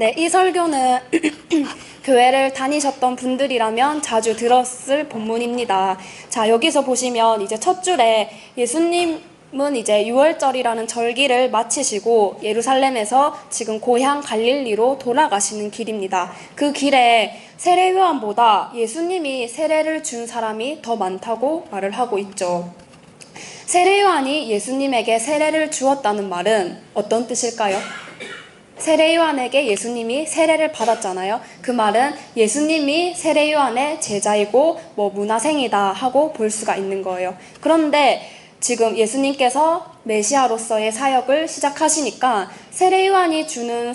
네, 이 설교는 교회를 다니셨던 분들이라면 자주 들었을 본문입니다. 자, 여기서 보시면 이제 첫 줄에 예수님은 이제 유월절이라는 절기를 마치시고 예루살렘에서 지금 고향 갈릴리로 돌아가시는 길입니다. 그 길에 세례 요한보다 예수님이 세례를 준 사람이 더 많다고 말을 하고 있죠. 세례 요한이 예수님에게 세례를 주었다는 말은 어떤 뜻일까요? 세례 요한에게 예수님이 세례를 받았잖아요. 그 말은 예수님이 세례 요한의 제자이고 문화생이다 하고 볼 수가 있는 거예요. 그런데 지금 예수님께서 메시아로서의 사역을 시작하시니까 세례 요한이 주는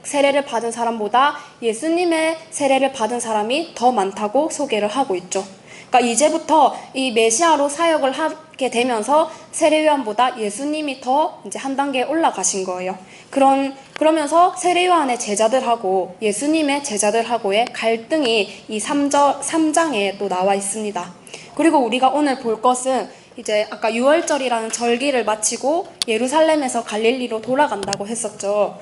세례를 받은 사람보다 예수님의 세례를 받은 사람이 더 많다고 소개를 하고 있죠. 그러니까 이제부터 이 메시아로 사역을 하게 되면서 세례 요한보다 예수님이 더 이제 한 단계 올라가신 거예요. 그러면서 세례 요한의 제자들하고 예수님의 제자들하고의 갈등이 이 3장에 또 나와 있습니다. 그리고 우리가 오늘 볼 것은 이제 아까 유월절이라는 절기를 마치고 예루살렘에서 갈릴리로 돌아간다고 했었죠.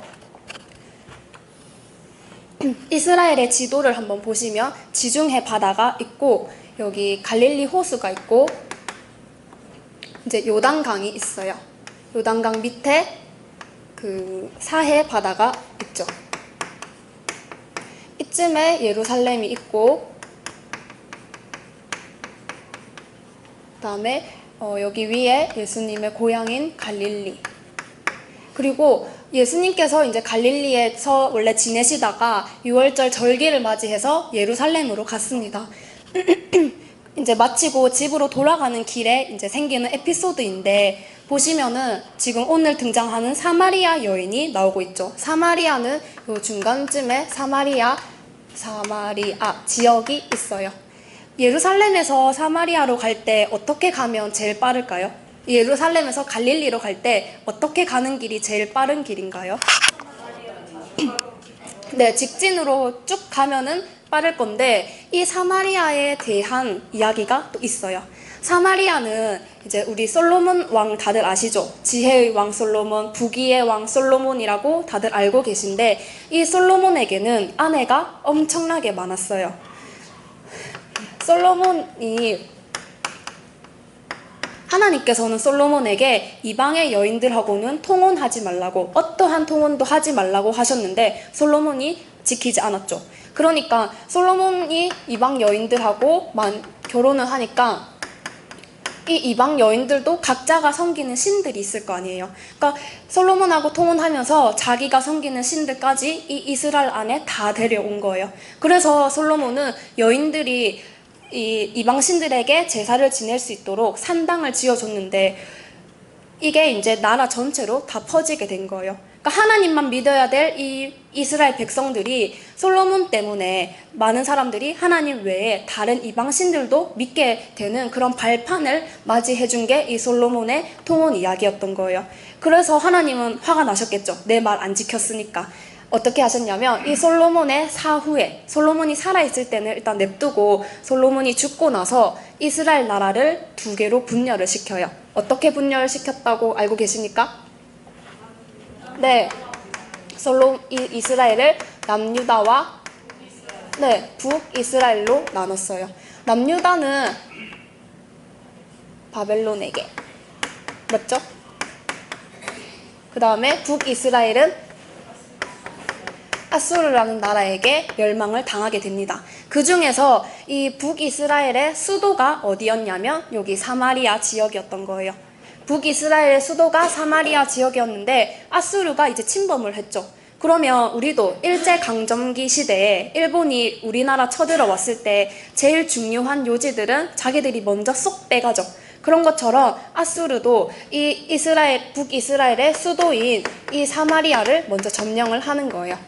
이스라엘의 지도를 한번 보시면 지중해 바다가 있고 여기 갈릴리 호수가 있고 이제 요단강이 있어요. 요단강 밑에 그 사해 바다가 있죠. 이쯤에 예루살렘이 있고 그다음에 여기 위에 예수님의 고향인 갈릴리. 그리고 예수님께서 이제 갈릴리에서 원래 지내시다가 유월절 절기를 맞이해서 예루살렘으로 갔습니다. 이제 마치고 집으로 돌아가는 길에 이제 생기는 에피소드인데 보시면은 지금 오늘 등장하는 사마리아 여인이 나오고 있죠. 사마리아는 요 중간쯤에 사마리아 지역이 있어요. 예루살렘에서 사마리아로 갈 때 어떻게 가면 제일 빠를까요? 예루살렘에서 갈릴리로 갈 때 어떻게 가는 길이 제일 빠른 길인가요? 네, 직진으로 쭉 가면은 빠를 건데 이 사마리아에 대한 이야기가 또 있어요. 사마리아는 이제 우리 솔로몬 왕 다들 아시죠? 지혜의 왕 솔로몬, 부귀의 왕 솔로몬이라고 다들 알고 계신데 이 솔로몬에게는 아내가 엄청나게 많았어요. 하나님께서는 솔로몬에게 이방의 여인들하고는 통혼하지 말라고, 어떠한 통혼도 하지 말라고 하셨는데 솔로몬이 지키지 않았죠. 그러니까 솔로몬이 이방 여인들하고 결혼을 하니까 이 이방 여인들도 각자가 섬기는 신들이 있을 거 아니에요. 그러니까 솔로몬하고 통혼하면서 자기가 섬기는 신들까지 이 이스라엘 안에 다 데려온 거예요. 그래서 솔로몬은 여인들이 이 이방 신들에게 제사를 지낼 수 있도록 산당을 지어줬는데 이게 이제 나라 전체로 다 퍼지게 된 거예요. 그러니까 하나님만 믿어야 될 이 이스라엘 백성들이 솔로몬 때문에 많은 사람들이 하나님 외에 다른 이방 신들도 믿게 되는 그런 발판을 맞이해 준 게 이 솔로몬의 통혼 이야기였던 거예요. 그래서 하나님은 화가 나셨겠죠. 내 말 안 지켰으니까. 어떻게 하셨냐면 이 솔로몬의 사후에 솔로몬이 살아있을 때는 일단 냅두고 솔로몬이 죽고 나서 이스라엘 나라를 두 개로 분열을 시켜요. 어떻게 분열을 시켰다고 알고 계십니까? 네, 이스라엘을 남유다와 북이스라엘로 나눴어요. 남유다는 바벨론에게, 맞죠? 그 다음에 북이스라엘은 아수르라는 나라에게 멸망을 당하게 됩니다. 그 중에서 이 북이스라엘의 수도가 어디였냐면 여기 사마리아 지역이었던 거예요. 북이스라엘의 수도가 사마리아 지역이었는데 아수르가 이제 침범을 했죠. 그러면 우리도 일제강점기 시대에 일본이 우리나라 쳐들어왔을 때 제일 중요한 요지들은 자기들이 먼저 쏙 빼가죠. 그런 것처럼 아수르도 이 북이스라엘의 수도인 이 사마리아를 먼저 점령을 하는 거예요.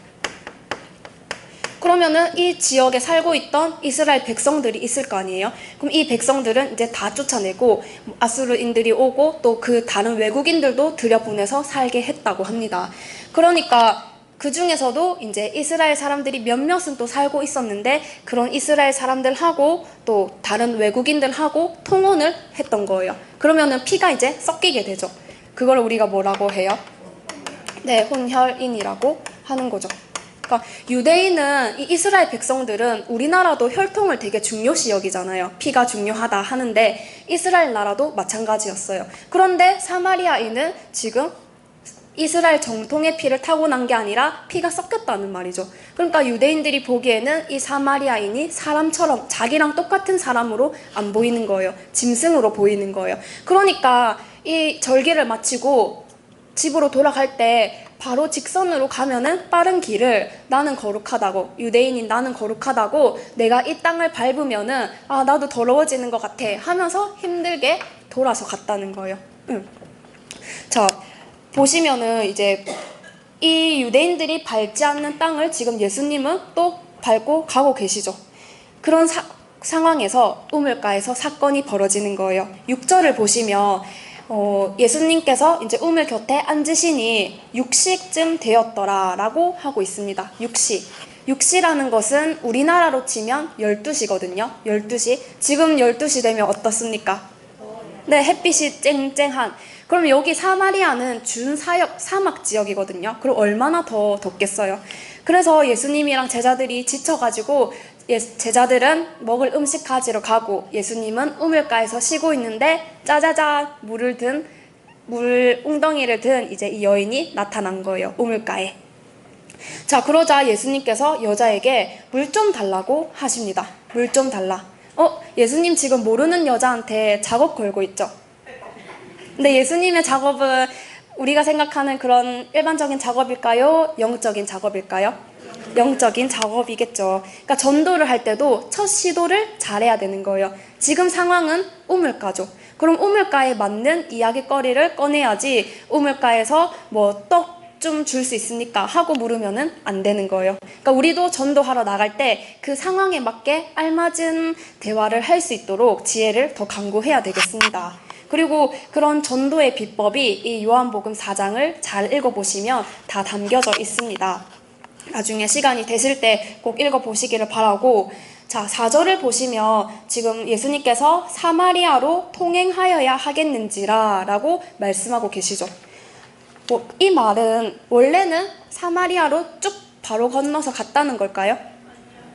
그러면은 이 지역에 살고 있던 이스라엘 백성들이 있을 거 아니에요? 그럼 이 백성들은 이제 다 쫓아내고 아수르인들이 오고 또 그 다른 외국인들도 들여보내서 살게 했다고 합니다. 그러니까 그 중에서도 이제 이스라엘 사람들이 몇몇은 또 살고 있었는데 그런 이스라엘 사람들하고 또 다른 외국인들하고 통혼을 했던 거예요. 그러면은 피가 이제 섞이게 되죠. 그걸 우리가 뭐라고 해요? 네, 혼혈인이라고 하는 거죠. 그러니까 유대인은 이 이스라엘 백성들은 우리나라도 혈통을 되게 중요시 여기잖아요. 피가 중요하다 하는데 이스라엘 나라도 마찬가지였어요. 그런데 사마리아인은 지금 이스라엘 정통의 피를 타고난 게 아니라 피가 섞였다는 말이죠. 그러니까 유대인들이 보기에는 이 사마리아인이 사람처럼 자기랑 똑같은 사람으로 안 보이는 거예요. 짐승으로 보이는 거예요. 그러니까 이 절기를 마치고 집으로 돌아갈 때 바로 직선으로 가면은 빠른 길을 나는 거룩하다고, 유대인인 나는 거룩하다고, 내가 이 땅을 밟으면은 아 나도 더러워지는 것 같아 하면서 힘들게 돌아서 갔다는 거예요. 자, 보시면은 이제 이 유대인들이 밟지 않는 땅을 지금 예수님은 또 밟고 가고 계시죠. 그런 상황에서 우물가에서 사건이 벌어지는 거예요. 6절을 보시면 예수님께서 이제 우물 곁에 앉으시니 6시쯤 되었더라 라고 하고 있습니다. 6시. 6시라는 것은 우리나라로 치면 12시거든요. 12시. 지금 12시 되면 어떻습니까? 네, 햇빛이 쨍쨍한. 그럼 여기 사마리아는 준사역 사막 지역이거든요. 그럼 얼마나 더 덥겠어요. 그래서 예수님이랑 제자들이 지쳐가지고 제자들은 먹을 음식 가지러 가고 예수님은 우물가에서 쉬고 있는데 짜자자 물 웅덩이를 든 이제 이 여인이 나타난 거예요. 우물가에. 자, 그러자 예수님께서 여자에게 물 좀 달라고 하십니다. 물 좀 달라. 예수님 지금 모르는 여자한테 작업 걸고 있죠. 근데 예수님의 작업은 우리가 생각하는 그런 일반적인 작업일까요? 영적인 작업일까요? 영적인 작업이겠죠. 그러니까 전도를 할 때도 첫 시도를 잘해야 되는 거예요. 지금 상황은 우물가죠. 그럼 우물가에 맞는 이야기거리를 꺼내야지 우물가에서 뭐 떡 좀 줄 수 있습니까? 하고 물으면은 안 되는 거예요. 그러니까 우리도 전도하러 나갈 때 그 상황에 맞게 알맞은 대화를 할 수 있도록 지혜를 더 강구해야 되겠습니다. 그리고 그런 전도의 비법이 이 요한복음 4장을 잘 읽어보시면 다 담겨져 있습니다. 나중에 시간이 되실 때 꼭 읽어보시기를 바라고, 자, 4절을 보시면 지금 예수님께서 사마리아로 통행하여야 하겠는지라 라고 말씀하고 계시죠. 이 말은 원래는 사마리아로 쭉 바로 건너서 갔다는 걸까요?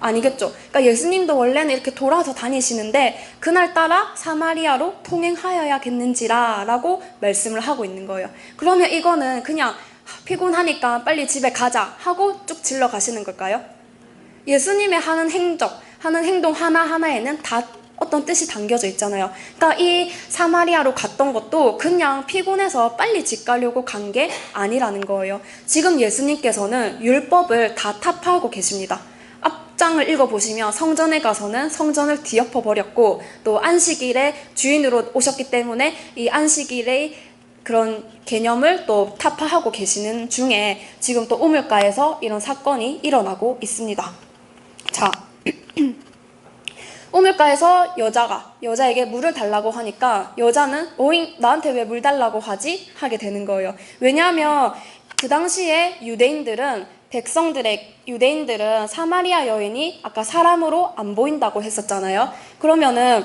아니겠죠. 그러니까 예수님도 원래는 이렇게 돌아서 다니시는데 그날따라 사마리아로 통행하여야겠는지라 라고 말씀을 하고 있는 거예요. 그러면 이거는 그냥 피곤하니까 빨리 집에 가자 하고 쭉 질러 가시는 걸까요? 예수님의 하는 행동 하나하나에는 다 어떤 뜻이 담겨져 있잖아요. 그러니까 이 사마리아로 갔던 것도 그냥 피곤해서 빨리 집 가려고 간 게 아니라는 거예요. 지금 예수님께서는 율법을 다 타파하고 계십니다. 앞장을 읽어보시면 성전에 가서는 성전을 뒤엎어 버렸고, 또 안식일에 주인으로 오셨기 때문에 이 안식일의 그런 개념을 또 타파하고 계시는 중에 지금 또 우물가에서 이런 사건이 일어나고 있습니다. 자, 우물가에서 여자에게 물을 달라고 하니까 여자는 오잉 나한테 왜 물 달라고 하지? 하게 되는 거예요. 왜냐하면 그 당시에 유대인들은 사마리아 여인이 아까 사람으로 안 보인다고 했었잖아요. 그러면은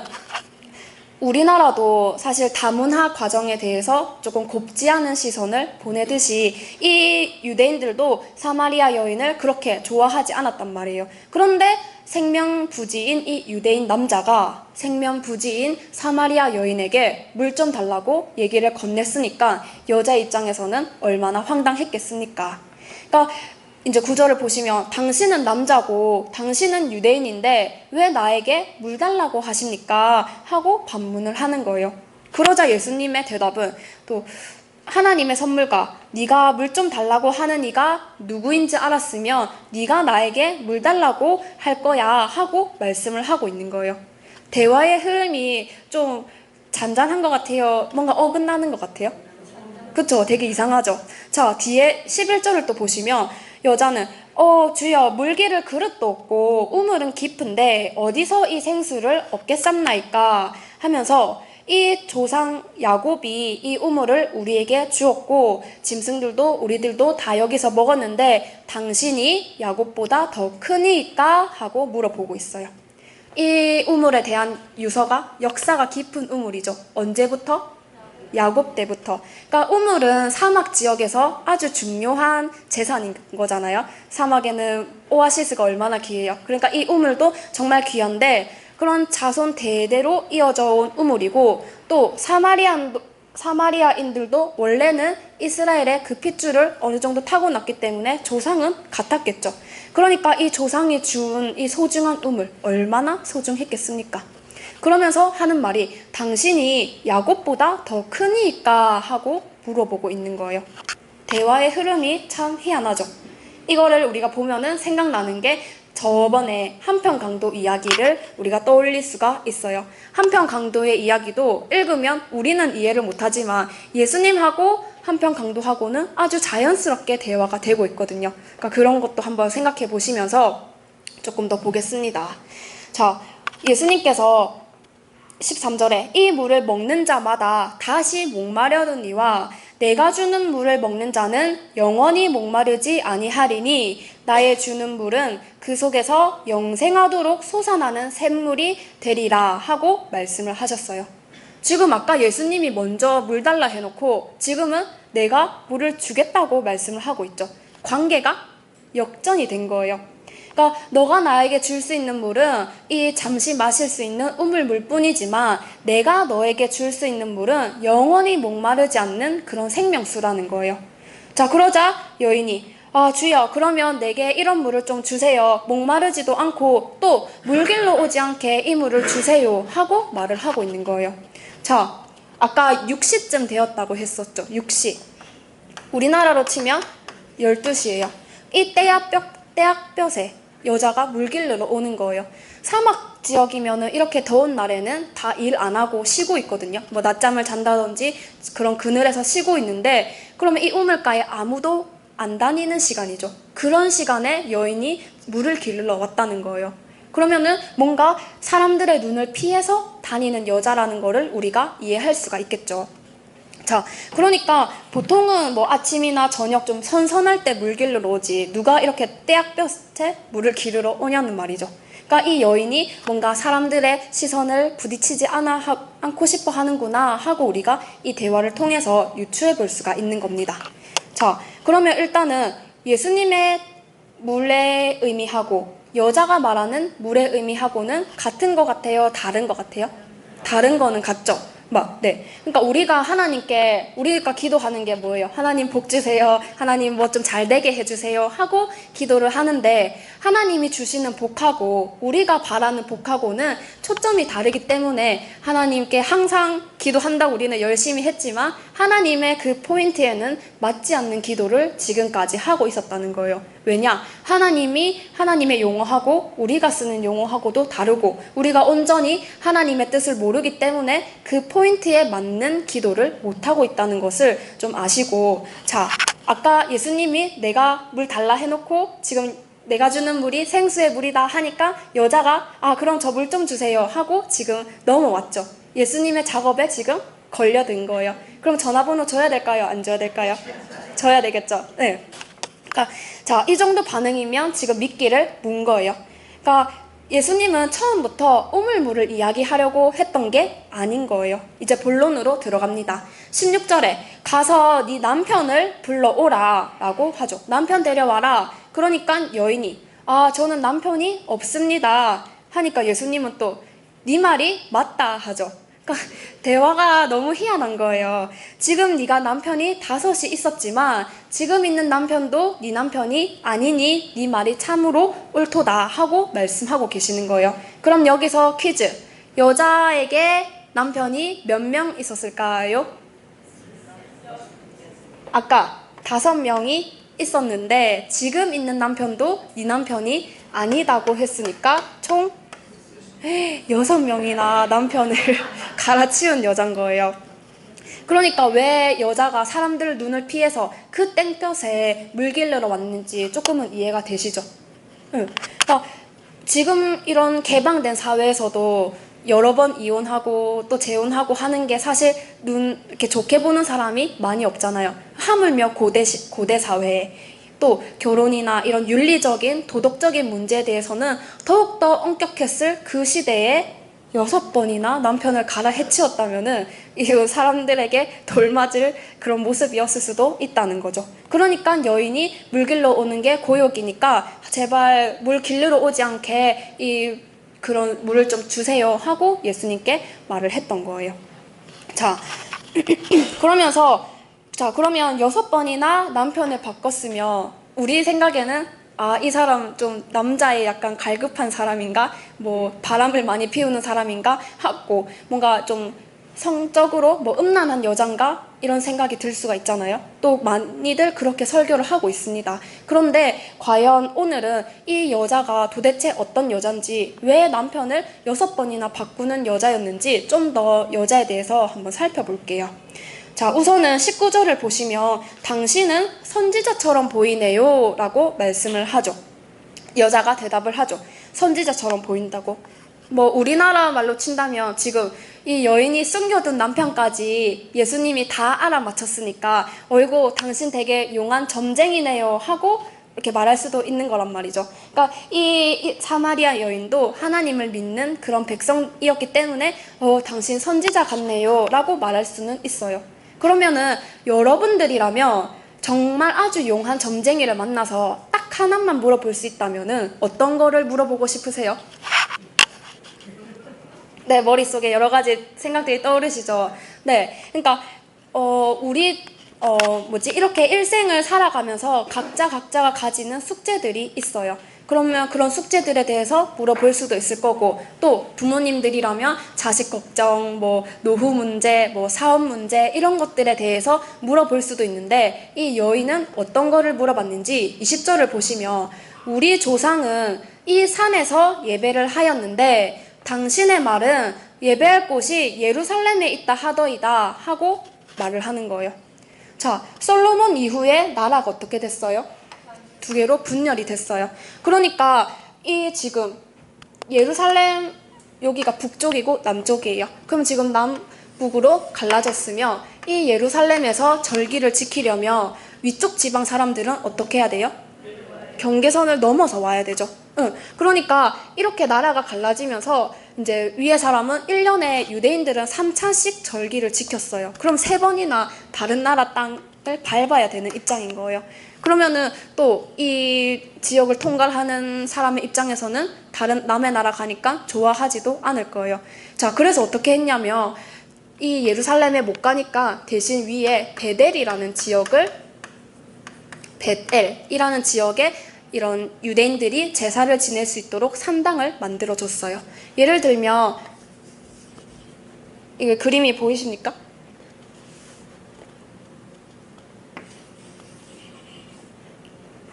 우리나라도 사실 다문화 과정에 대해서 조금 곱지 않은 시선을 보내듯이 이 유대인들도 사마리아 여인을 그렇게 좋아하지 않았단 말이에요. 그런데 생명부지인 이 유대인 남자가 생명부지인 사마리아 여인에게 물 좀 달라고 얘기를 건넸으니까 여자 입장에서는 얼마나 황당했겠습니까? 그러니까 이제 구절을 보시면 당신은 남자고 당신은 유대인인데 왜 나에게 물 달라고 하십니까? 하고 반문을 하는 거예요. 그러자 예수님의 대답은 또 하나님의 선물가, 네가 물 좀 달라고 하는 이가 누구인지 알았으면 네가 나에게 물 달라고 할 거야 하고 말씀을 하고 있는 거예요. 대화의 흐름이 좀 잔잔한 것 같아요. 뭔가 어긋나는 것 같아요. 그쵸? 되게 이상하죠? 자, 뒤에 11절을 또 보시면 여자는 주여 물기를 그릇도 없고 우물은 깊은데 어디서 이 생수를 얻겠삼나이까 하면서 이 조상 야곱이 이 우물을 우리에게 주었고 짐승들도 우리들도 다 여기서 먹었는데 당신이 야곱보다 더 크니까 하고 물어보고 있어요. 이 우물에 대한 유서가 역사가 깊은 우물이죠. 언제부터? 야곱 때부터. 그러니까 우물은 사막 지역에서 아주 중요한 재산인 거잖아요. 사막에는 오아시스가 얼마나 귀해요. 그러니까 이 우물도 정말 귀한데 그런 자손 대대로 이어져 온 우물이고, 또 사마리아인들도 원래는 이스라엘의 그 핏줄을 어느 정도 타고났기 때문에 조상은 같았겠죠. 그러니까 이 조상이 준 이 소중한 우물 얼마나 소중했겠습니까? 그러면서 하는 말이 당신이 야곱보다 더 크니까 하고 물어보고 있는 거예요. 대화의 흐름이 참 희한하죠. 이거를 우리가 보면은 생각나는 게 저번에 한평강도 이야기를 우리가 떠올릴 수가 있어요. 한평강도의 이야기도 읽으면 우리는 이해를 못하지만 예수님하고 한평강도하고는 아주 자연스럽게 대화가 되고 있거든요. 그러니까 그런 것도 한번 생각해 보시면서 조금 더 보겠습니다. 자, 예수님께서 13절에 이 물을 먹는 자마다 다시 목마르느니와 내가 주는 물을 먹는 자는 영원히 목마르지 아니하리니 나의 주는 물은 그 속에서 영생하도록 솟아나는 샘물이 되리라 하고 말씀을 하셨어요. 지금 아까 예수님이 먼저 물 달라 해놓고 지금은 내가 물을 주겠다고 말씀을 하고 있죠. 관계가 역전이 된 거예요. 그러니까 너가 나에게 줄 수 있는 물은 이 잠시 마실 수 있는 우물물 뿐이지만 내가 너에게 줄 수 있는 물은 영원히 목마르지 않는 그런 생명수라는 거예요. 자, 그러자 여인이 주여, 그러면 내게 이런 물을 좀 주세요. 목마르지도 않고 또 물길로 오지 않게 이 물을 주세요 하고 말을 하고 있는 거예요. 자, 아까 6시쯤 되었다고 했었죠. 6시. 우리나라로 치면 12시예요. 이 때야볕에 여자가 물길로 오는 거예요. 사막 지역이면은 이렇게 더운 날에는 다 일 안 하고 쉬고 있거든요. 뭐 낮잠을 잔다든지 그런 그늘에서 쉬고 있는데, 그러면 이 우물가에 아무도 안 다니는 시간이죠. 그런 시간에 여인이 물을 길러 왔다는 거예요. 그러면은 뭔가 사람들의 눈을 피해서 다니는 여자라는 거를 우리가 이해할 수가 있겠죠. 자, 그러니까 보통은 뭐 아침이나 저녁 좀 선선할 때 물 길러 오지 누가 이렇게 때약볕에 물을 기르러 오냐는 말이죠. 그러니까 이 여인이 뭔가 사람들의 시선을 부딪히지 않고 싶어 하는구나 하고 우리가 이 대화를 통해서 유추해 볼 수가 있는 겁니다. 자, 그러면 일단은 예수님의 물의 의미하고 여자가 말하는 물의 의미하고는 같은 것 같아요? 다른 것 같아요? 다른 거는 같죠? 네. 그러니까 우리가 기도하는 게 뭐예요? 하나님 복 주세요. 하나님 뭐 좀 잘 되게 해주세요. 하고 기도를 하는데, 하나님이 주시는 복하고 우리가 바라는 복하고는 초점이 다르기 때문에 하나님께 항상 기도한다고 우리는 열심히 했지만 하나님의 그 포인트에는 맞지 않는 기도를 지금까지 하고 있었다는 거예요. 왜냐? 하나님의 용어하고 우리가 쓰는 용어하고도 다르고 우리가 온전히 하나님의 뜻을 모르기 때문에 그 포인트에 맞는 기도를 못하고 있다는 것을 좀 아시고, 자, 아까 예수님이 내가 물 달라 해놓고 지금 내가 주는 물이 생수의 물이다 하니까 여자가 그럼 저 물 좀 주세요 하고 지금 넘어왔죠. 예수님의 작업에 지금 걸려든 거예요. 그럼 전화번호 줘야 될까요? 안 줘야 될까요? 줘야 되겠죠. 네. 그러니까 자, 이 정도 반응이면 지금 믿기를 문 거예요. 그러니까 예수님은 처음부터 우물물을 이야기하려고 했던 게 아닌 거예요. 이제 본론으로 들어갑니다. 16절에 가서 네 남편을 불러오라 라고 하죠. 남편 데려와라. 그러니까 여인이 저는 남편이 없습니다 하니까 예수님은 또 네 말이 맞다 하죠. 그러니까 대화가 너무 희한한 거예요. 지금 네가 남편이 5이 있었지만 지금 있는 남편도 네 남편이 아니니 네 말이 참으로 옳도다 하고 말씀하고 계시는 거예요. 그럼 여기서 퀴즈. 여자에게 남편이 몇 명 있었을까요? 아까 5명이 있었는데 지금 있는 남편도 네 남편이 아니다고 했으니까 총 6명이나 남편을 갈아치운 여잔 거예요. 그러니까 왜 여자가 사람들 눈을 피해서 그 땡볕에 물 길러러 왔는지 조금은 이해가 되시죠? 그러니까 지금 이런 개방된 사회에서도 여러 번 이혼하고 또 재혼하고 하는 게 사실 이렇게 좋게 보는 사람이 많이 없잖아요. 하물며 고대 사회에 또 결혼이나 이런 윤리적인 도덕적인 문제에 대해서는 더욱더 엄격했을 그 시대에 6번이나 남편을 갈아 해치웠다면은 이 사람들에게 돌맞을 그런 모습이었을 수도 있다는 거죠. 그러니까 여인이 물 길러 오는 게 고역이니까 제발 물 길르러 오지 않게 그런 물을 좀 주세요 하고 예수님께 말을 했던 거예요. 자, 그러면 6번이나 남편을 바꿨으면 우리 생각에는 이 사람 좀 남자의 약간 갈급한 사람인가? 뭐 바람을 많이 피우는 사람인가? 하고 뭔가 좀 성적으로 뭐 음란한 여잔가? 이런 생각이 들 수가 있잖아요. 또 많이들 그렇게 설교를 하고 있습니다. 그런데 과연 오늘은 이 여자가 도대체 어떤 여잔지, 왜 남편을 6번이나 바꾸는 여자였는지 좀 더 여자에 대해서 한번 살펴볼게요. 자, 우선은 19절을 보시면 당신은 선지자처럼 보이네요 라고 말씀을 하죠. 여자가 대답을 하죠. 선지자처럼 보인다고. 뭐 우리나라 말로 친다면 지금 이 여인이 숨겨둔 남편까지 예수님이 다 알아맞혔으니까 어이구 당신 되게 용한 점쟁이네요 하고 이렇게 말할 수도 있는 거란 말이죠. 그러니까 이 사마리아 여인도 하나님을 믿는 그런 백성이었기 때문에 당신 선지자 같네요 라고 말할 수는 있어요. 그러면은 여러분들이라면 정말 아주 용한 점쟁이를 만나서 딱 하나만 물어볼 수 있다면은 어떤 거를 물어보고 싶으세요? 네, 머릿속에 여러 가지 생각들이 떠오르시죠? 네, 그러니까 이렇게 일생을 살아가면서 각자가 가지는 숙제들이 있어요. 그러면 그런 숙제들에 대해서 물어볼 수도 있을 거고, 또 부모님들이라면 자식 걱정, 뭐 노후 문제, 뭐 사업 문제 이런 것들에 대해서 물어볼 수도 있는데, 이 여인은 어떤 거를 물어봤는지 20절을 보시면 우리 조상은 이 산에서 예배를 하였는데 당신의 말은 예배할 곳이 예루살렘에 있다 하더이다 하고 말을 하는 거예요. 자, 솔로몬 이후에 나라가 어떻게 됐어요? 2개로 분열이 됐어요. 그러니까 이 지금 예루살렘 여기가 북쪽이고 남쪽이에요. 그럼 지금 남북으로 갈라졌으면 이 예루살렘에서 절기를 지키려면 위쪽 지방 사람들은 어떻게 해야 돼요? 경계선을 넘어서 와야 되죠. 그러니까 이렇게 나라가 갈라지면서 이제 위에 사람은 1년에 유대인들은 3차씩 절기를 지켰어요. 그럼 3번이나 다른 나라 땅을 밟아야 되는 입장인 거예요. 그러면은 또 이 지역을 통괄하는 사람의 입장에서는 다른 남의 나라 가니까 좋아하지도 않을 거예요. 자, 그래서 어떻게 했냐면 이 예루살렘에 못 가니까 대신 위에 베델이라는 지역에 이런 유대인들이 제사를 지낼 수 있도록 산당을 만들어줬어요. 예를 들면 이게 그림이 보이십니까?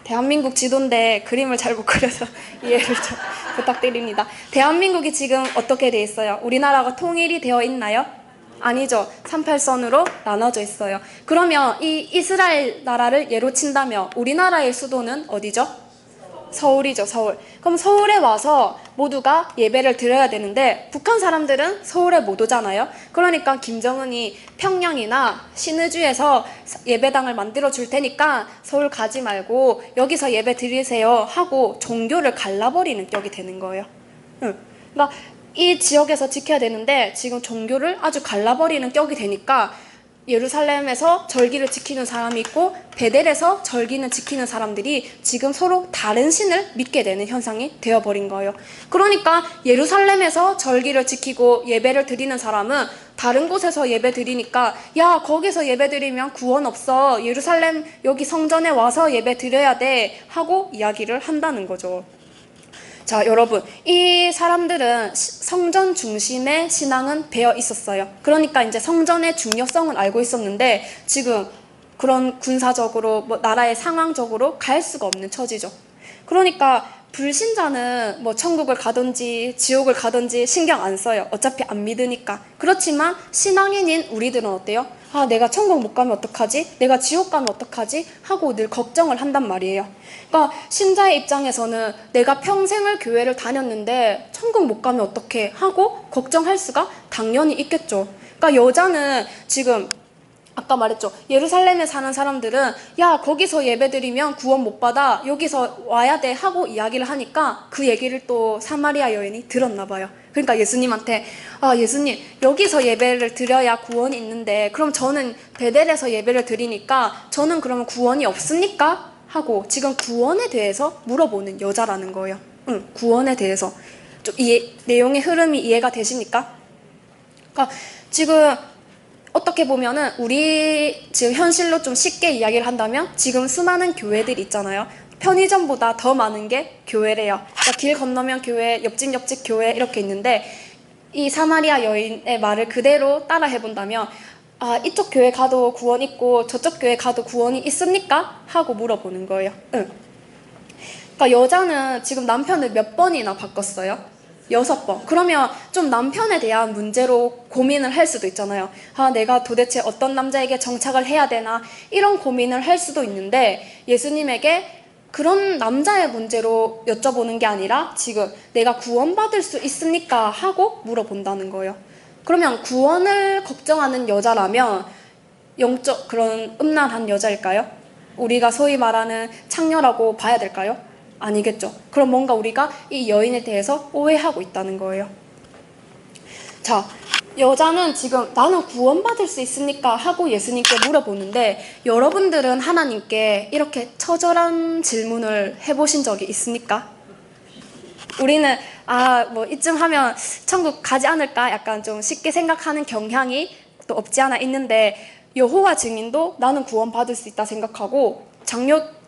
대한민국 지도인데 그림을 잘 못 그려서 이해를 좀 부탁드립니다. 대한민국이 지금 어떻게 돼 있어요? 우리나라가 통일이 되어 있나요? 아니죠. 38선으로 나눠져 있어요. 그러면 이 이스라엘 나라를 예로 친다면 우리나라의 수도는 어디죠? 서울이죠, 서울. 그럼 서울에 와서 모두가 예배를 드려야 되는데 북한 사람들은 서울에 못 오잖아요. 그러니까 김정은이 평양이나 신의주에서 예배당을 만들어 줄 테니까 서울 가지 말고 여기서 예배 드리세요 하고 종교를 갈라버리는 격이 되는 거예요. 그러니까 이 지역에서 지켜야 되는데 지금 종교를 아주 갈라버리는 격이 되니까 예루살렘에서 절기를 지키는 사람이 있고 베델에서 절기는 지키는 사람들이 지금 서로 다른 신을 믿게 되는 현상이 되어버린 거예요. 그러니까 예루살렘에서 절기를 지키고 예배를 드리는 사람은 다른 곳에서 예배 드리니까 야, 거기서 예배 드리면 구원 없어. 예루살렘 여기 성전에 와서 예배 드려야 돼 하고 이야기를 한다는 거죠. 자, 여러분, 이 사람들은 성전 중심의 신앙은 배어 있었어요. 그러니까 이제 성전의 중요성은 알고 있었는데 지금 그런 군사적으로 나라의 상황적으로 갈 수가 없는 처지죠. 그러니까 불신자는 천국을 가든지 지옥을 가든지 신경 안 써요. 어차피 안 믿으니까. 그렇지만 신앙인인 우리들은 어때요? 내가 천국 못 가면 어떡하지? 내가 지옥 가면 어떡하지? 하고 늘 걱정을 한단 말이에요. 그러니까 신자의 입장에서는 내가 평생을 교회를 다녔는데 천국 못 가면 어떡해? 하고 걱정할 수가 당연히 있겠죠. 그러니까 여자는 지금 아까 말했죠. 예루살렘에 사는 사람들은 야 거기서 예배드리면 구원 못 받아 여기서 와야 돼 하고 이야기를 하니까 그 얘기를 또 사마리아 여인이 들었나 봐요. 그러니까 예수님한테 예수님 여기서 예배를 드려야 구원이 있는데 그럼 저는 베델에서 예배를 드리니까 저는 그러면 구원이 없습니까? 하고 지금 구원에 대해서 물어보는 여자라는 거예요. 구원에 대해서 좀 내용의 흐름이 이해가 되십니까? 그러니까 지금 어떻게 보면은 우리 지금 현실로 좀 쉽게 이야기를 한다면 지금 수많은 교회들 있잖아요. 편의점보다 더 많은 게 교회래요. 그러니까 길 건너면 교회, 옆집 교회 이렇게 있는데 이 사마리아 여인의 말을 그대로 따라 해본다면 이쪽 교회 가도 구원 있고 저쪽 교회 가도 구원이 있습니까? 하고 물어보는 거예요. 그러니까 여자는 지금 남편을 몇 번이나 바꿨어요? 6번. 그러면 좀 남편에 대한 문제로 고민을 할 수도 있잖아요. 내가 도대체 어떤 남자에게 정착을 해야 되나 이런 고민을 할 수도 있는데 예수님에게 그런 남자의 문제로 여쭤보는 게 아니라 지금 내가 구원받을 수 있습니까? 하고 물어본다는 거예요. 그러면 구원을 걱정하는 여자라면 영적 그런 음란한 여자일까요? 우리가 소위 말하는 창녀라고 봐야 될까요? 아니겠죠. 그럼 뭔가 우리가 이 여인에 대해서 오해하고 있다는 거예요. 자, 여자는 지금 나는 구원받을 수 있습니까? 하고 예수님께 물어보는데 여러분들은 하나님께 이렇게 처절한 질문을 해보신 적이 있습니까? 우리는 뭐 이쯤 하면 천국 가지 않을까? 약간 좀 쉽게 생각하는 경향이 또 없지 않아 있는데 여호와 증인도 나는 구원받을 수 있다 생각하고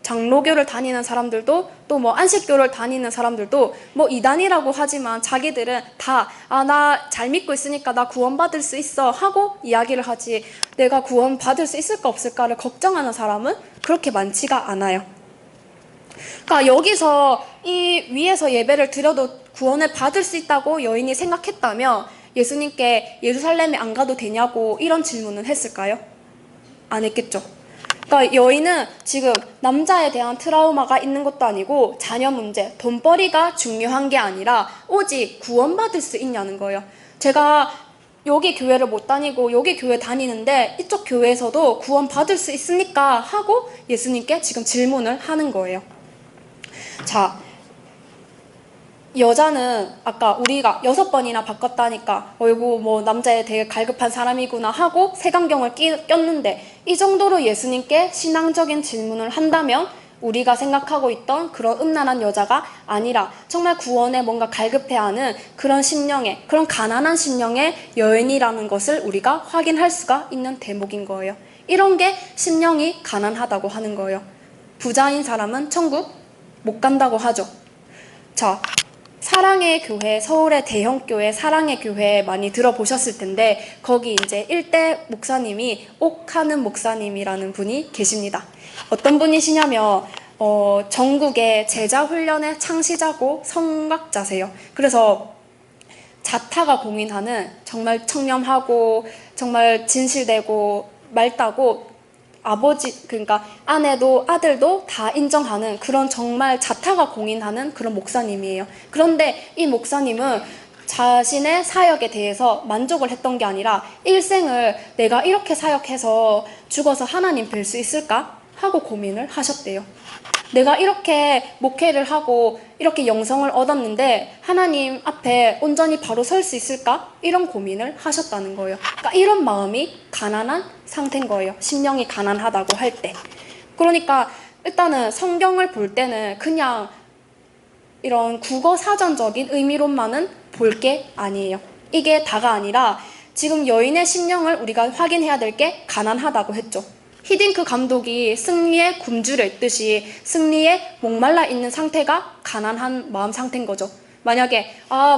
장로교를 다니는 사람들도 또 뭐 안식교를 다니는 사람들도 뭐 이단이라고 하지만 자기들은 다 나 잘 믿고 있으니까 나 구원받을 수 있어 하고 이야기를 하지 내가 구원받을 수 있을까 없을까를 걱정하는 사람은 그렇게 많지가 않아요. 그러니까 여기서 이 위에서 예배를 드려도 구원을 받을 수 있다고 여인이 생각했다면 예수님께 예루살렘에 안 가도 되냐고 이런 질문은 했을까요? 안 했겠죠. 그러니까 여인은 지금 남자에 대한 트라우마가 있는 것도 아니고 자녀 문제, 돈벌이가 중요한 게 아니라 오직 구원받을 수 있냐는 거예요. 제가 여기 교회를 못 다니고 여기 교회 다니는데 이쪽 교회에서도 구원받을 수 있습니까? 하고 예수님께 지금 질문을 하는 거예요. 자, 여자는 아까 우리가 6번이나 바꿨다니까 어이구 뭐 남자에 되게 갈급한 사람이구나 하고 색안경을 꼈는데 이 정도로 예수님께 신앙적인 질문을 한다면 우리가 생각하고 있던 그런 음란한 여자가 아니라 정말 구원에 뭔가 갈급해하는 그런 심령의 그런 가난한 심령의 여인이라는 것을 우리가 확인할 수가 있는 대목인 거예요. 이런 게 심령이 가난하다고 하는 거예요. 부자인 사람은 천국 못 간다고 하죠. 자, 사랑의 교회, 서울의 대형교회 사랑의 교회 많이 들어보셨을 텐데 거기 이제 일대 목사님이 옥하는 목사님이라는 분이 계십니다. 어떤 분이시냐면 전국의 제자훈련의 창시자고 성각자세요. 그래서 자타가 공인하는 정말 청렴하고 정말 진실되고 맑다고 아버지 그러니까 아내도 아들도 다 인정하는 그런 정말 자타가 공인하는 그런 목사님이에요. 그런데 이 목사님은 자신의 사역에 대해서 만족을 했던 게 아니라 일생을 내가 이렇게 사역해서 죽어서 하나님 뵐 수 있을까? 하고 고민을 하셨대요. 내가 이렇게 목회를 하고 이렇게 영성을 얻었는데 하나님 앞에 온전히 바로 설 수 있을까? 이런 고민을 하셨다는 거예요. 그러니까 이런 마음이 가난한 상태인 거예요. 심령이 가난하다고 할 때. 그러니까 일단은 성경을 볼 때는 그냥 이런 국어 사전적인 의미로만은 볼 게 아니에요. 이게 다가 아니라 지금 여인의 심령을 우리가 확인해야 될 게 가난하다고 했죠. 히딩크 감독이 승리의 굶주려 있듯이 승리에 목말라 있는 상태가 가난한 마음 상태인 거죠. 만약에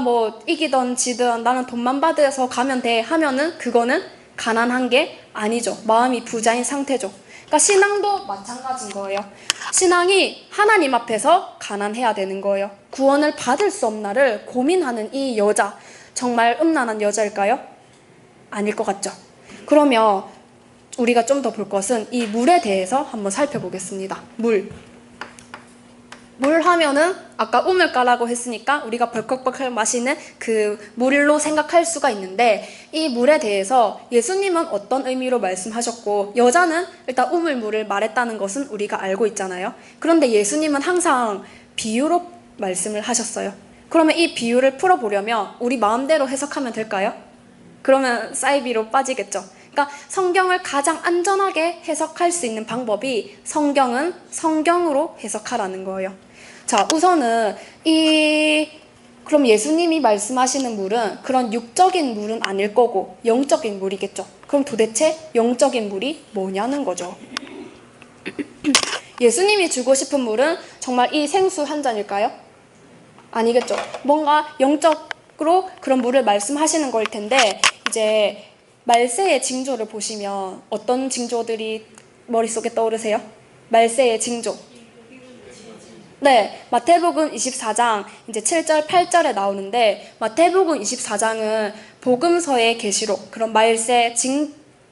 뭐 이기던 지든 나는 돈만 받아서 가면 돼 하면은 그거는 가난한 게 아니죠. 마음이 부자인 상태죠. 그러니까 신앙도 마찬가지인 거예요. 신앙이 하나님 앞에서 가난해야 되는 거예요. 구원을 받을 수 없나를 고민하는 이 여자 정말 음란한 여자일까요? 아닐 것 같죠. 그러면 우리가 좀 더 볼 것은 이 물에 대해서 한번 살펴보겠습니다. 물. 물 하면은 아까 우물가라고 했으니까 우리가 벌컥벌컥 마시는 그 물로 생각할 수가 있는데, 이 물에 대해서 예수님은 어떤 의미로 말씀하셨고 여자는 일단 우물물을 말했다는 것은 우리가 알고 있잖아요. 그런데 예수님은 항상 비유로 말씀을 하셨어요. 그러면 이 비유를 풀어보려면 우리 마음대로 해석하면 될까요? 그러면 사이비로 빠지겠죠. 그러니까 성경을 가장 안전하게 해석할 수 있는 방법이 성경은 성경으로 해석하라는 거예요. 자, 우선은 그럼 예수님이 말씀하시는 물은 그런 육적인 물은 아닐 거고 영적인 물이겠죠. 그럼 도대체 영적인 물이 뭐냐는 거죠. 예수님이 주고 싶은 물은 정말 이 생수 한 잔일까요? 아니겠죠. 뭔가 영적으로 그런 물을 말씀하시는 걸 텐데, 이제 말세의 징조를 보시면 어떤 징조들이 머릿속에 떠오르세요? 말세의 징조. 네, 마태복음 24장 이제 7절, 8절에 나오는데, 마태복음 24장은 복음서의 계시록, 그런 말세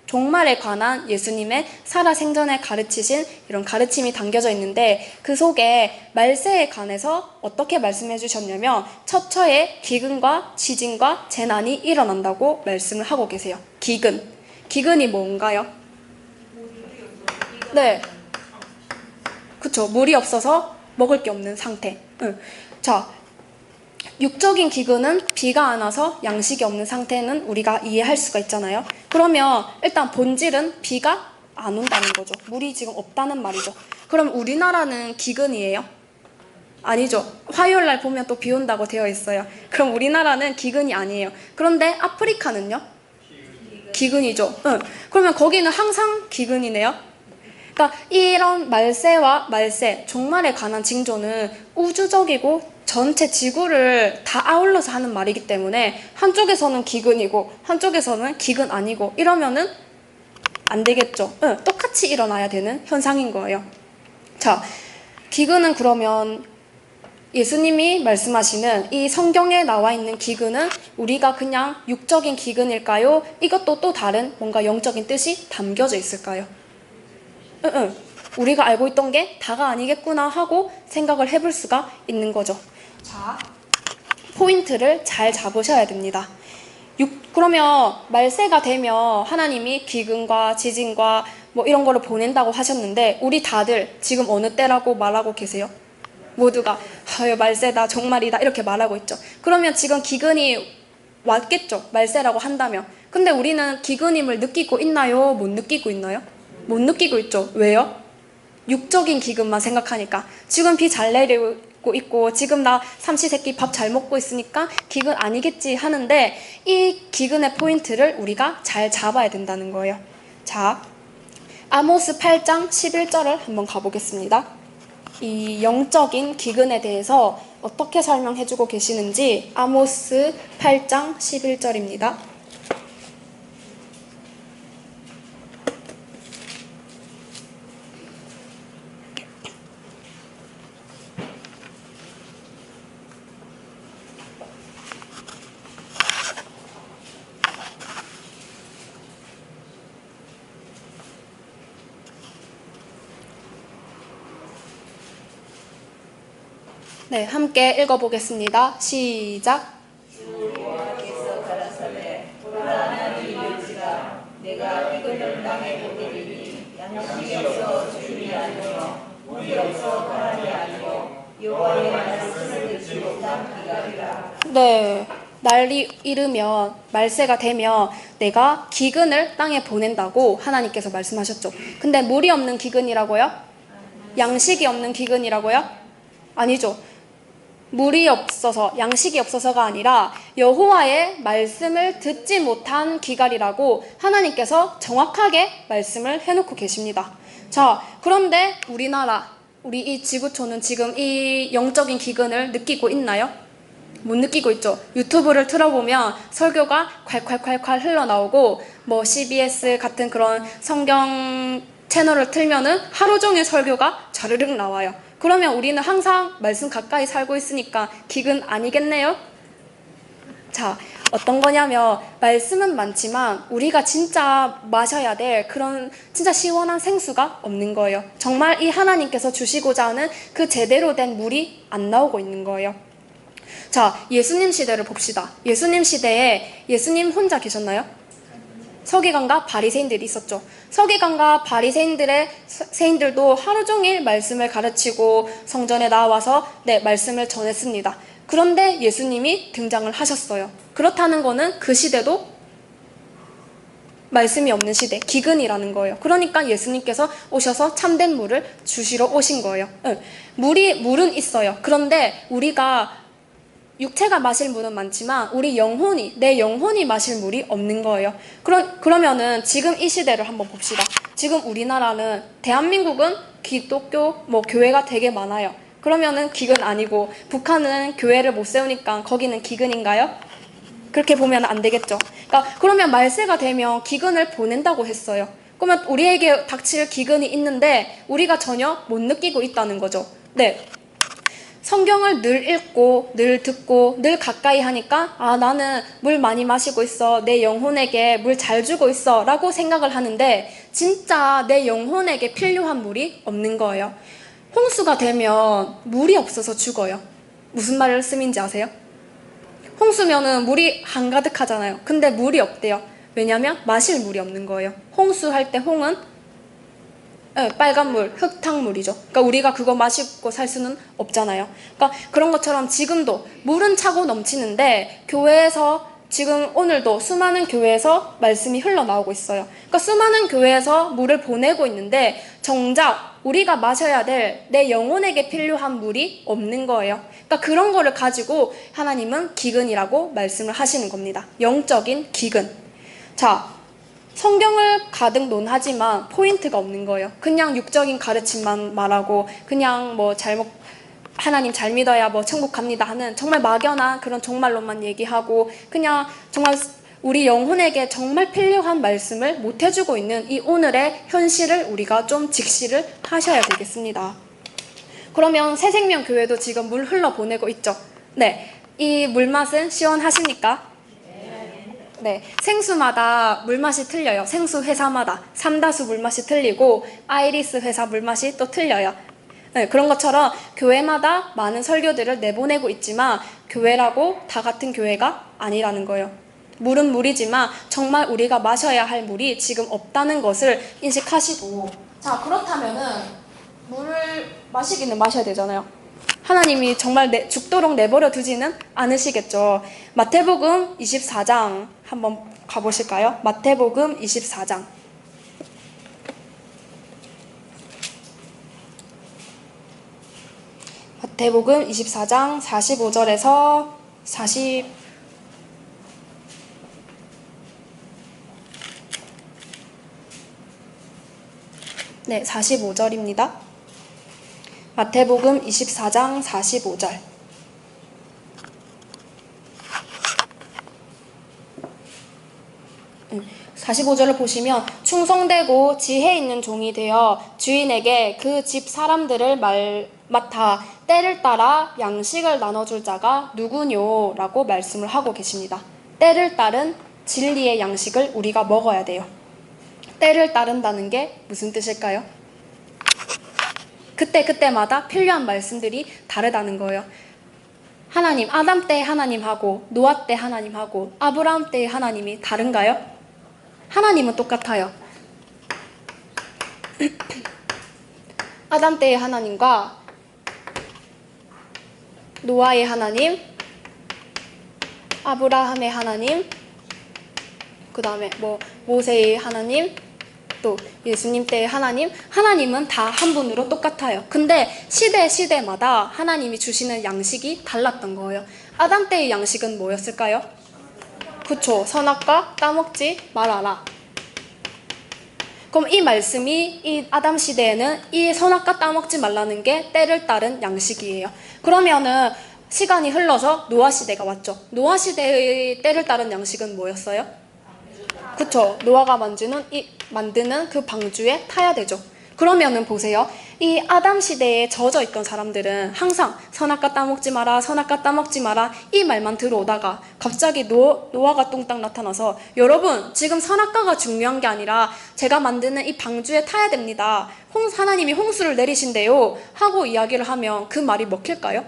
종말에 관한 예수님의 살아생전에 가르치신 이런 가르침이 담겨져 있는데, 그 속에 말세에 관해서 어떻게 말씀해 주셨냐면 처처에 기근과 지진과 재난이 일어난다고 말씀을 하고 계세요. 기근이 뭔가요? 네, 그쵸. 물이 없어서 먹을 게 없는 상태. 자, 육적인 기근은 비가 안 와서 양식이 없는 상태는 우리가 이해할 수가 있잖아요. 그러면 일단 본질은 비가 안 온다는 거죠. 물이 지금 없다는 말이죠. 그럼 우리나라는 기근이에요? 아니죠. 화요일날 보면 또 비 온다고 되어 있어요. 그럼 우리나라는 기근이 아니에요. 그런데 아프리카는요? 기근이죠. 그러면 거기는 항상 기근이네요. 그러니까 이런 말세, 종말에 관한 징조는 우주적이고 전체 지구를 다 아울러서 하는 말이기 때문에 한쪽에서는 기근이고 한쪽에서는 기근 아니고 이러면은 안 되겠죠. 똑같이 일어나야 되는 현상인 거예요. 자, 기근은 그러면 예수님이 말씀하시는 이 성경에 나와 있는 기근은 우리가 그냥 육적인 기근일까요? 이것도 또 다른 뭔가 영적인 뜻이 담겨져 있을까요? 우리가 알고 있던 게 다가 아니겠구나 하고 생각을 해볼 수가 있는 거죠. 자, 포인트를 잘 잡으셔야 됩니다. 그러면 말세가 되면 하나님이 기근과 지진과 뭐 이런 거를 보낸다고 하셨는데, 우리 다들 지금 어느 때라고 말하고 계세요? 모두가 말세다, 종말이다 이렇게 말하고 있죠. 그러면 지금 기근이 왔겠죠. 말세라고 한다면. 근데 우리는 기근임을 느끼고 있나요? 못 느끼고 있나요? 못 느끼고 있죠. 왜요? 육적인 기근만 생각하니까. 지금 비 잘 내리고 있고 지금 나 삼시세끼 밥 잘 먹고 있으니까 기근 아니겠지 하는데, 이 기근의 포인트를 우리가 잘 잡아야 된다는 거예요. 자, 아모스 8장 11절을 한번 가보겠습니다. 이 영적인 기근에 대해서 어떻게 설명해주고 계시는지 아모스 8장 11절입니다. 네, 함께 읽어보겠습니다. 시작. 주께서 가라사대 불안한 이일지라 내가 이것을 땅에 보내리니 양식이 없어 주님이 아니요 물이 없어 바람이 아니요 여호와의 말씀을 듣지 못한 기갈이라. 네, 날이 이르면 말세가 되면 내가 기근을 땅에 보낸다고 하나님께서 말씀하셨죠. 근데 물이 없는 기근이라고요? 양식이 없는 기근이라고요? 아니죠. 물이 없어서, 양식이 없어서가 아니라 여호와의 말씀을 듣지 못한 기갈이라고 하나님께서 정확하게 말씀을 해놓고 계십니다. 자, 그런데 우리 이 지구촌은 지금 이 영적인 기근을 느끼고 있나요? 못 느끼고 있죠. 유튜브를 틀어보면 설교가 콸콸콸콸 흘러나오고, 뭐 CBS 같은 그런 성경 채널을 틀면은 하루 종일 설교가 자르륵 나와요. 그러면 우리는 항상 말씀 가까이 살고 있으니까 기근 아니겠네요? 자, 어떤 거냐면 말씀은 많지만 우리가 진짜 마셔야 될 그런 진짜 시원한 생수가 없는 거예요. 정말 이 하나님께서 주시고자 하는 그 제대로 된 물이 안 나오고 있는 거예요. 자, 예수님 시대를 봅시다. 예수님 시대에 예수님 혼자 계셨나요? 서기관과 바리새인들이 있었죠. 서기관과 바리새인들도 하루 종일 말씀을 가르치고 성전에 나와서 말씀을 전했습니다. 그런데 예수님이 등장을 하셨어요. 그렇다는 거는 그 시대도 말씀이 없는 시대, 기근이라는 거예요. 그러니까 예수님께서 오셔서 참된 물을 주시러 오신 거예요. 물은 있어요. 그런데 우리가 육체가 마실 물은 많지만 내 영혼이 마실 물이 없는 거예요. 그러면은 지금 이 시대를 한번 봅시다. 지금 우리나라는 대한민국은 기독교 교회가 되게 많아요. 그러면은 기근 아니고 북한은 교회를 못 세우니까 거기는 기근인가요? 그렇게 보면 안 되겠죠. 그러면 말세가 되면 기근을 보낸다고 했어요. 그러면 우리에게 닥칠 기근이 있는데 우리가 전혀 못 느끼고 있다는 거죠. 네. 성경을 늘 읽고 늘 듣고 늘 가까이 하니까 나는 물 많이 마시고 있어. 내 영혼에게 물 잘 주고 있어 라고 생각을 하는데 진짜 내 영혼에게 필요한 물이 없는 거예요. 홍수가 되면 물이 없어서 죽어요. 무슨 말씀인지 아세요? 홍수면은 물이 한가득하잖아요. 근데 물이 없대요. 왜냐면 마실 물이 없는 거예요. 홍수할 때 홍은 빨간 물, 흙탕물이죠. 그러니까 우리가 그거 마시고 살 수는 없잖아요. 그러니까 그런 것처럼 지금도 물은 차고 넘치는데 교회에서 지금 오늘도 수많은 교회에서 말씀이 흘러나오고 있어요. 그러니까 수많은 교회에서 물을 보내고 있는데 정작 우리가 마셔야 될 내 영혼에게 필요한 물이 없는 거예요. 그러니까 그런 거를 가지고 하나님은 기근이라고 말씀을 하시는 겁니다. 영적인 기근. 자, 성경을 가득 논하지만 포인트가 없는 거예요. 그냥 육적인 가르침만 말하고 그냥 하나님 잘 믿어야 천국 갑니다 하는 정말 막연한 그런 종말론만 얘기하고 그냥 정말 우리 영혼에게 정말 필요한 말씀을 못 해주고 있는 이 오늘의 현실을 우리가 좀 직시를 하셔야 되겠습니다. 그러면 새생명교회도 지금 물 흘러보내고 있죠. 네, 이 물맛은 시원하십니까? 네, 생수마다 물맛이 틀려요. 생수 회사마다 삼다수 물맛이 틀리고 아이리스 회사 물맛이 또 틀려요. 네, 그런 것처럼 교회마다 많은 설교들을 내보내고 있지만 교회라고 다 같은 교회가 아니라는 거예요. 물은 물이지만 정말 우리가 마셔야 할 물이 지금 없다는 것을 인식하시고, 자, 그렇다면은 물을 마시기는 마셔야 되잖아요. 하나님이 정말 죽도록 내버려 두지는 않으시겠죠. 마태복음 24장 한번 가보실까요? 마태복음 24장. 마태복음 24장 45절에서 45절입니다. 마태복음 24장 45절. 45절을 보시면 충성되고 지혜 있는 종이 되어 주인에게 그 집 사람들을 맡아 때를 따라 양식을 나눠줄 자가 누구뇨? 라고 말씀을 하고 계십니다. 때를 따른 진리의 양식을 우리가 먹어야 돼요. 때를 따른다는 게 무슨 뜻일까요? 그때마다 필요한 말씀들이 다르다는 거예요. 하나님, 아담 때 하나님하고 노아 때 하나님하고 아브라함 때의 하나님이 다른가요? 하나님은 똑같아요. 아담 때의 하나님과 노아의 하나님, 아브라함의 하나님, 그 다음에 모세의 하나님, 또 예수님 때의 하나님은 다 한 분으로 똑같아요. 근데 시대마다 하나님이 주시는 양식이 달랐던 거예요. 아담 때의 양식은 뭐였을까요? 그쵸, 선악과 따먹지 말아라. 그럼 이 말씀이 이 아담 시대에는 이 선악과 따먹지 말라는 게 때를 따른 양식이에요. 그러면은 시간이 흘러서 노아 시대가 왔죠. 노아 시대의 때를 따른 양식은 뭐였어요? 그쵸, 노아가 만드는 그 방주에 타야 되죠. 그러면은 보세요. 이 아담 시대에 젖어 있던 사람들은 항상 선악과 따먹지 마라, 선악과 따먹지 마라 이 말만 들어오다가 갑자기 노아가 뚱딱 나타나서 여러분 지금 선악과가 중요한 게 아니라 제가 만드는 이 방주에 타야 됩니다. 하나님이 홍수를 내리신대요 하고 이야기를 하면 그 말이 먹힐까요?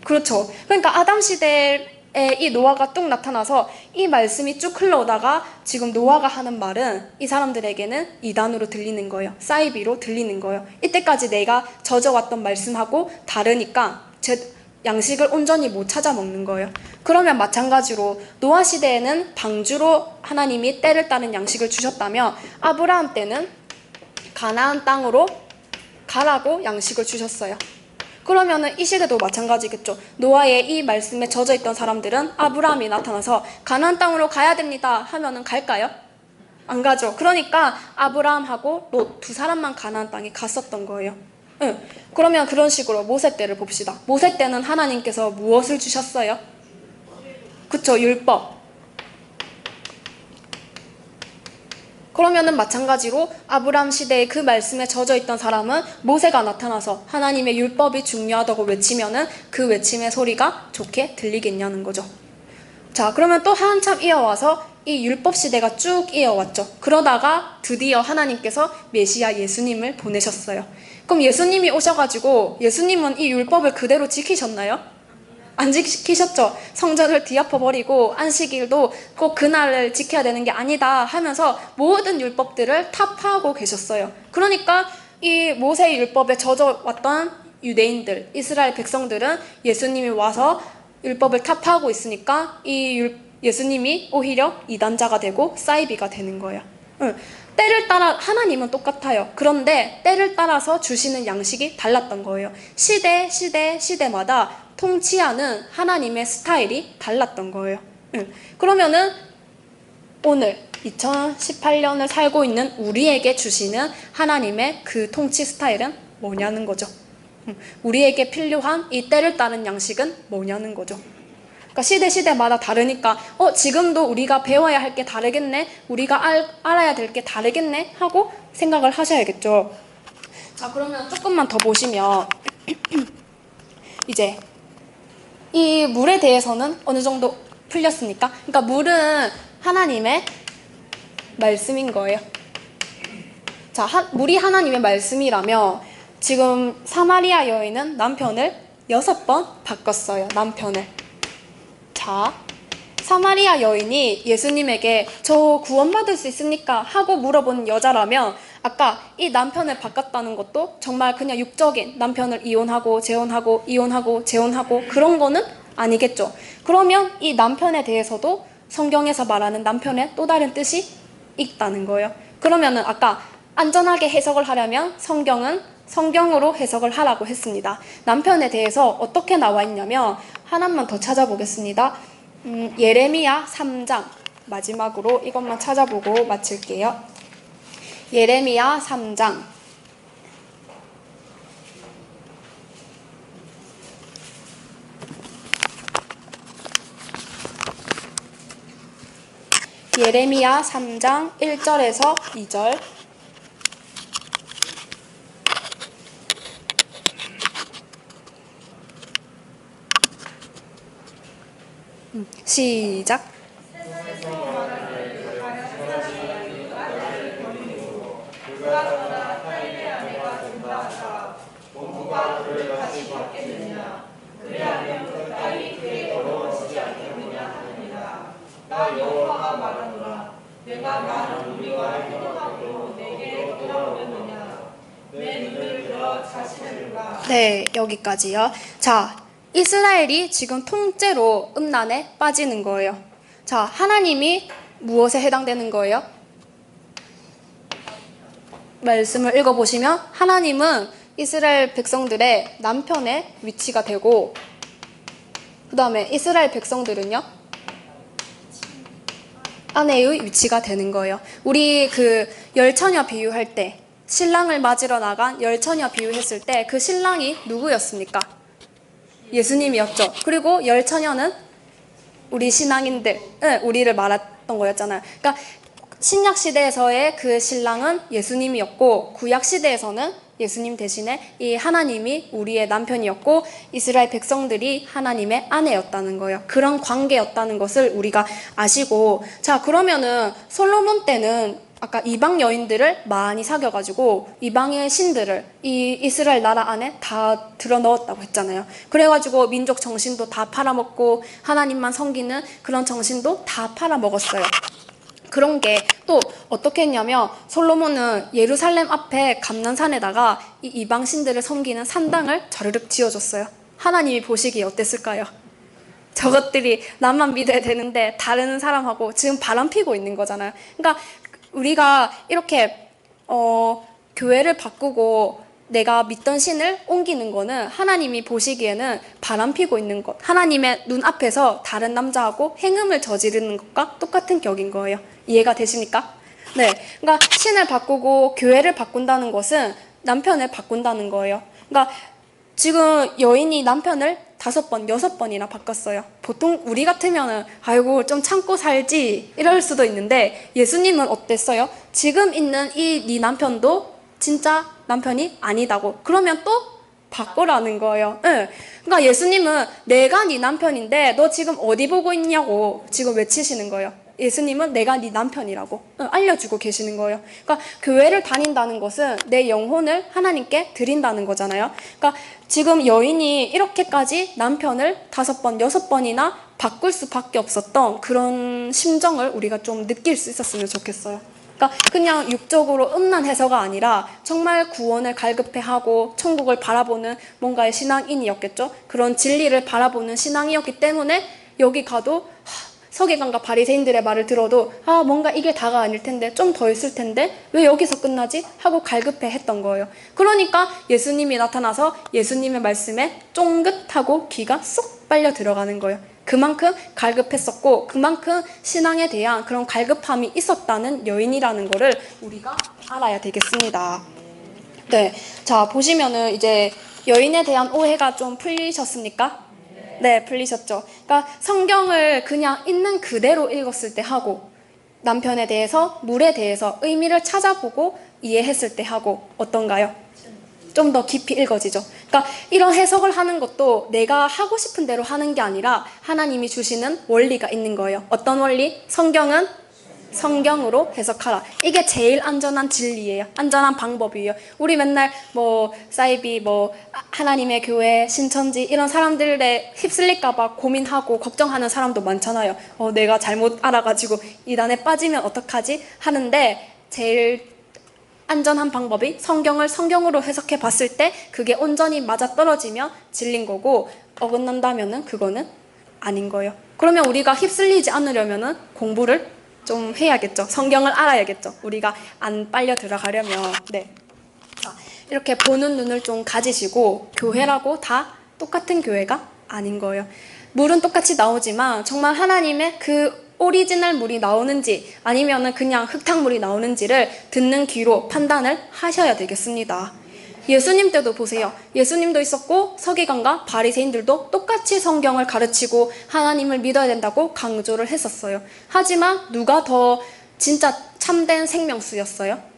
그렇죠. 그러니까 아담 시대에 이 노아가 뚝 나타나서 이 말씀이 쭉 흘러오다가 지금 노아가 하는 말은 이 사람들에게는 이단으로 들리는 거예요. 사이비로 들리는 거예요. 이때까지 내가 젖어왔던 말씀하고 다르니까 제 양식을 온전히 못 찾아 먹는 거예요. 그러면 마찬가지로 노아 시대에는 방주로 하나님이 때를 따는 양식을 주셨다면 아브라함 때는 가나안 땅으로 가라고 양식을 주셨어요. 그러면은 이 시대도 마찬가지겠죠. 노아의 이 말씀에 젖어있던 사람들은 아브라함이 나타나서 가나안 땅으로 가야 됩니다 하면은 갈까요? 안 가죠. 그러니까 아브라함하고 롯 두 사람만 가나안 땅에 갔었던 거예요. 응. 그러면 그런 식으로 모세 때를 봅시다. 모세 때는 하나님께서 무엇을 주셨어요? 그쵸, 율법. 그러면은 마찬가지로 아브라함 시대의 그 말씀에 젖어있던 사람은 모세가 나타나서 하나님의 율법이 중요하다고 외치면은 그 외침의 소리가 좋게 들리겠냐는 거죠. 자, 그러면 또 한참 이어와서 이 율법 시대가 쭉 이어왔죠. 그러다가 드디어 하나님께서 메시아 예수님을 보내셨어요. 그럼 예수님이 오셔가지고 예수님은 이 율법을 그대로 지키셨나요? 안 지키셨죠. 성전을 뒤엎어버리고 안식일도 꼭 그날을 지켜야 되는 게 아니다 하면서 모든 율법들을 타파하고 계셨어요. 그러니까 이 모세의 율법에 젖어왔던 유대인들, 이스라엘 백성들은 예수님이 와서 율법을 타파하고 있으니까 예수님이 오히려 이단자가 되고 사이비가 되는 거예요. 때를 따라 하나님은 똑같아요. 그런데 때를 따라서 주시는 양식이 달랐던 거예요. 시대마다 통치하는 하나님의 스타일이 달랐던 거예요. 그러면은 오늘 2018년을 살고 있는 우리에게 주시는 하나님의 그 통치 스타일은 뭐냐는 거죠. 우리에게 필요한 이 때를 따른 양식은 뭐냐는 거죠. 그러니까 시대마다 다르니까 지금도 우리가 배워야 할 게 다르겠네, 우리가 알아야 될 게 다르겠네 하고 생각을 하셔야겠죠. 자, 그러면 조금만 더 보시면 이제 이 물에 대해서는 어느 정도 풀렸으니까, 그러니까 물은 하나님의 말씀인 거예요. 자, 물이 하나님의 말씀이라면 지금 사마리아 여인은 남편을 6번 바꿨어요. 남편을. 자, 사마리아 여인이 예수님에게 저 구원받을 수 있습니까? 하고 물어본 여자라면 아까 이 남편을 바꿨다는 것도 정말 그냥 육적인 남편을 이혼하고 재혼하고 이혼하고 재혼하고 그런 거는 아니겠죠. 그러면 이 남편에 대해서도 성경에서 말하는 남편의 또 다른 뜻이 있다는 거예요. 그러면은 아까 안전하게 해석을 하려면 성경으로 해석을 하라고 했습니다. 남편에 대해서 어떻게 나와 있냐면 하나만 더 찾아보겠습니다. 예레미야 3장 마지막으로 이것만 찾아보고 마칠게요. 예레미야 3장 예레미야 3장 1절에서 2절 시작. 내가 많은 우리와 행동하고 내게 돌아오렸느냐? 내 눈을 들어 자신을 봐. 네, 여기까지요. 자, 이스라엘이 지금 통째로 음란에 빠지는 거예요. 자, 하나님이 무엇에 해당되는 거예요? 말씀을 읽어보시면 하나님은 이스라엘 백성들의 남편의 위치가 되고, 그 다음에 이스라엘 백성들은요 아내의 위치가 되는 거예요. 우리 그 열처녀 비유할 때 신랑을 맞으러 나간 열처녀 비유했을 때 그 신랑이 누구였습니까? 예수님이었죠. 그리고 열처녀는 우리 신앙인들, 우리를 말했던 거였잖아요. 그러니까 신약 시대에서의 그 신랑은 예수님이었고 구약 시대에서는 예수님 대신에 이 하나님이 우리의 남편이었고 이스라엘 백성들이 하나님의 아내였다는 거예요. 그런 관계였다는 것을 우리가 아시고, 자 그러면은 솔로몬 때는 아까 이방 여인들을 많이 사귀어가지고 이방의 신들을 이 이스라엘 나라 안에 다 들어넣었다고 했잖아요. 그래가지고 민족 정신도 다 팔아먹고 하나님만 섬기는 그런 정신도 다 팔아먹었어요. 그런 게 또 어떻게 했냐면 솔로몬은 예루살렘 앞에 감난산에다가 이 이방 신들을 섬기는 산당을 자르륵 지어줬어요. 하나님이 보시기에 어땠을까요? 저것들이 나만 믿어야 되는데 다른 사람하고 지금 바람피고 있는 거잖아요. 그러니까 우리가 이렇게 교회를 바꾸고 내가 믿던 신을 옮기는 거는 하나님이 보시기에는 바람피고 있는 것, 하나님의 눈앞에서 다른 남자하고 행음을 저지르는 것과 똑같은 격인 거예요. 이해가 되십니까? 네, 그러니까 신을 바꾸고 교회를 바꾼다는 것은 남편을 바꾼다는 거예요. 그러니까 지금 여인이 남편을 5번, 6번이나 바꿨어요. 보통 우리 같으면은 아이고 좀 참고 살지 이럴 수도 있는데 예수님은 어땠어요? 지금 있는 이 네 남편도 진짜 남편이 아니다고. 그러면 또 바꾸라는 거예요. 네. 그러니까 예수님은 내가 네 남편인데 너 지금 어디 보고 있냐고 지금 외치시는 거예요. 예수님은 내가 네 남편이라고 알려주고 계시는 거예요. 그러니까 교회를 다닌다는 것은 내 영혼을 하나님께 드린다는 거잖아요. 그러니까 지금 여인이 이렇게까지 남편을 5번, 6번이나 바꿀 수밖에 없었던 그런 심정을 우리가 좀 느낄 수 있었으면 좋겠어요. 그러니까 그냥 육적으로 음란 해서가 아니라 정말 구원을 갈급해하고 천국을 바라보는 뭔가의 신앙인이었겠죠. 그런 진리를 바라보는 신앙이었기 때문에 여기 가도 서기관과 바리새인들의 말을 들어도 뭔가 이게 다가 아닐 텐데 좀 더 있을 텐데 왜 여기서 끝나지? 하고 갈급해 했던 거예요. 그러니까 예수님이 나타나서 예수님의 말씀에 쫑긋하고 귀가 쏙 빨려 들어가는 거예요. 그만큼 갈급했었고 그만큼 신앙에 대한 그런 갈급함이 있었다는 여인이라는 거를 우리가 알아야 되겠습니다. 네, 자 보시면은 이제 여인에 대한 오해가 좀 풀리셨습니까? 네, 풀리셨죠. 그러니까 성경을 그냥 있는 그대로 읽었을 때 하고 남편에 대해서, 물에 대해서 의미를 찾아보고 이해했을 때 하고 어떤가요? 좀 더 깊이 읽어지죠. 그러니까 이런 해석을 하는 것도 내가 하고 싶은 대로 하는 게 아니라 하나님이 주시는 원리가 있는 거예요. 어떤 원리? 성경은 성경으로 해석하라. 이게 제일 안전한 진리예요. 안전한 방법이에요. 우리 맨날 사이비 하나님의 교회, 신천지 이런 사람들에 휩쓸릴까봐 고민하고 걱정하는 사람도 많잖아요. 내가 잘못 알아가지고 이단에 빠지면 어떡하지? 하는데 제일 안전한 방법이 성경을 성경으로 해석해 봤을 때 그게 온전히 맞아떨어지면 진린 거고 어긋난다면은 그거는 아닌 거예요. 그러면 우리가 휩쓸리지 않으려면은 공부를 좀 해야겠죠. 성경을 알아야겠죠. 우리가 안 빨려 들어가려면. 네. 자, 이렇게 보는 눈을 좀 가지시고 교회라고 다 똑같은 교회가 아닌 거예요. 물은 똑같이 나오지만 정말 하나님의 그 오리지널 물이 나오는지 아니면은 그냥 흙탕물이 나오는지를 듣는 귀로 판단을 하셔야 되겠습니다. 예수님 때도 보세요. 예수님도 있었고 서기관과 바리새인들도 똑같이 성경을 가르치고 하나님을 믿어야 된다고 강조를 했었어요. 하지만 누가 더 진짜 참된 생명수였어요?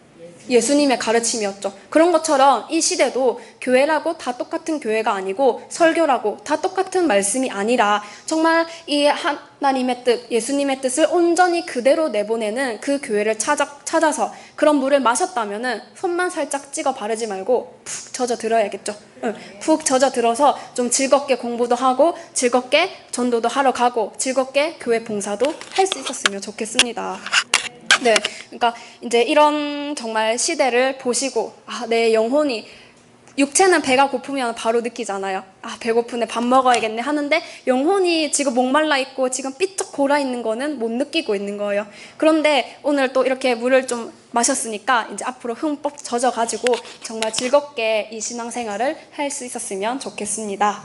예수님의 가르침이었죠. 그런 것처럼 이 시대도 교회라고 다 똑같은 교회가 아니고 설교라고 다 똑같은 말씀이 아니라 정말 이 하나님의 뜻, 예수님의 뜻을 온전히 그대로 내보내는 그 교회를 찾아서 그런 물을 마셨다면은 손만 살짝 찍어 바르지 말고 푹 젖어 들어야겠죠. 푹 젖어 들어서 좀 즐겁게 공부도 하고 즐겁게 전도도 하러 가고 즐겁게 교회 봉사도 할 수 있었으면 좋겠습니다. 네, 그러니까 이제 이런 정말 시대를 보시고 내 영혼이 육체는 배가 고프면 바로 느끼잖아요. 배고프네, 밥 먹어야겠네 하는데 영혼이 지금 목말라 있고 지금 삐쩍 골아 있는 거는 못 느끼고 있는 거예요. 그런데 오늘 또 이렇게 물을 좀 마셨으니까 이제 앞으로 흠뻑 젖어가지고 정말 즐겁게 이 신앙생활을 할 수 있었으면 좋겠습니다.